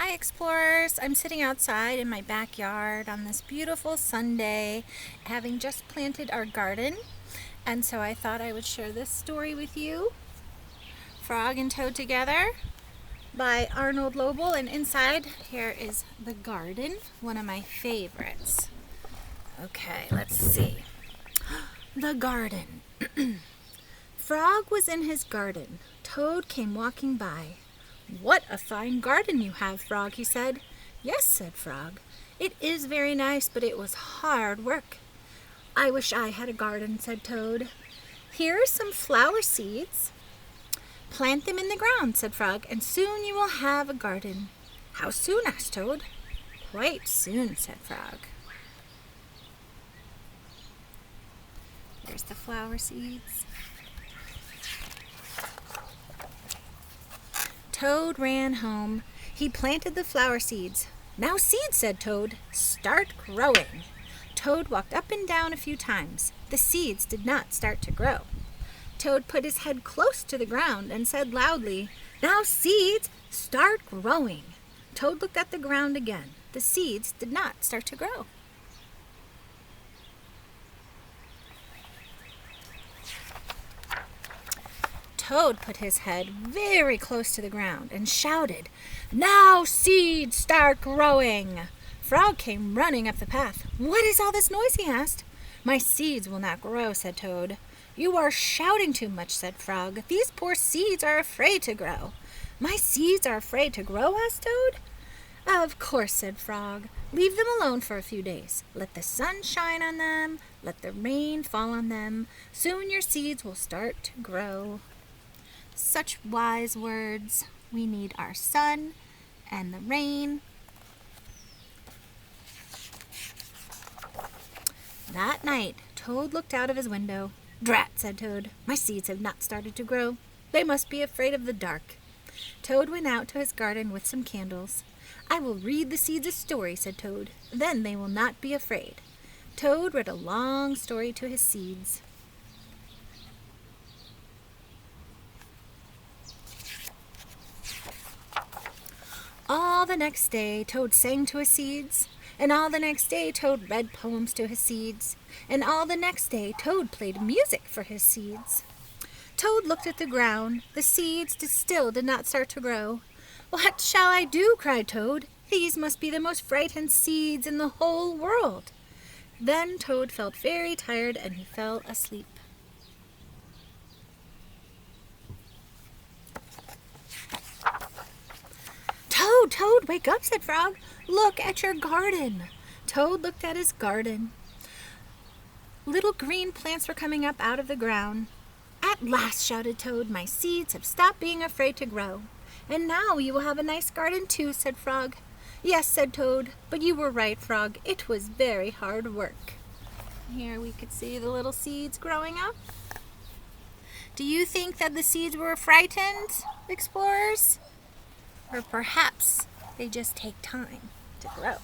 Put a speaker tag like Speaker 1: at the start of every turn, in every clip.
Speaker 1: Hi explorers! I'm sitting outside in my backyard on this beautiful Sunday, having just planted our garden, and so I thought I would share this story with you. Frog and Toad Together by Arnold Lobel, and inside here is the garden, one of my favorites. Okay, let's see. The garden. Frog was in his garden. Toad came walking by. "What a fine garden you have, Frog," he said. "Yes," said Frog. "It is very nice, but it was hard work." "I wish I had a garden," said Toad. "Here are some flower seeds. Plant them in the ground," said Frog, "and soon you will have a garden." "How soon?" asked Toad. "Quite soon," said Frog. There's the flower seeds. Toad ran home. He planted the flower seeds. "Now seeds," said Toad. "Start growing." Toad walked up and down a few times. The seeds did not start to grow. Toad put his head close to the ground and said loudly, "Now seeds, start growing." Toad looked at the ground again. The seeds did not start to grow. Toad put his head very close to the ground and shouted, "Now seeds, start growing." Frog came running up the path. "What is all this noise?" he asked. "My seeds will not grow," said Toad. "You are shouting too much," said Frog. "These poor seeds are afraid to grow." "My seeds are afraid to grow?" asked Toad. "Of course," said Frog. "Leave them alone for a few days. Let the sun shine on them. Let the rain fall on them. Soon your seeds will start to grow." Such wise words. We need our sun and the rain. That night, Toad looked out of his window. "Drat," said Toad. "My seeds have not started to grow. They must be afraid of the dark." Toad went out to his garden with some candles. "I will read the seeds a story," said Toad. "Then they will not be afraid." Toad read a long story to his seeds. All the next day, Toad sang to his seeds, and all the next day, Toad read poems to his seeds, and all the next day, Toad played music for his seeds. Toad looked at the ground. The seeds still did not start to grow. "What shall I do?" cried Toad. "These must be the most frightened seeds in the whole world." Then Toad felt very tired and he fell asleep. "Toad, Toad, wake up," said Frog. "Look at your garden." Toad looked at his garden. Little green plants were coming up out of the ground. "At last," shouted Toad, "my seeds have stopped being afraid to grow." "And now you will have a nice garden too," said Frog. "Yes," said Toad, "but you were right, Frog. It was very hard work." Here we could see the little seeds growing up. Do you think that the seeds were frightened, explorers? Or perhaps they just take time to grow.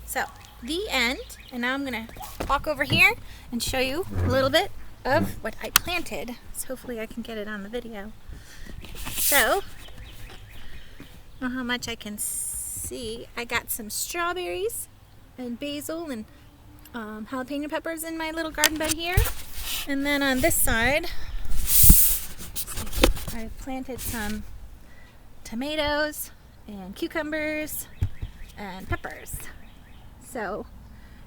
Speaker 1: So, the end. And now I'm going to walk over here and show you a little bit of what I planted. So hopefully I can get it on the video. So, I don't know how much I can see. I got some strawberries and basil and jalapeno peppers in my little garden bed here. And then on this side, I planted some tomatoes and cucumbers and peppers. So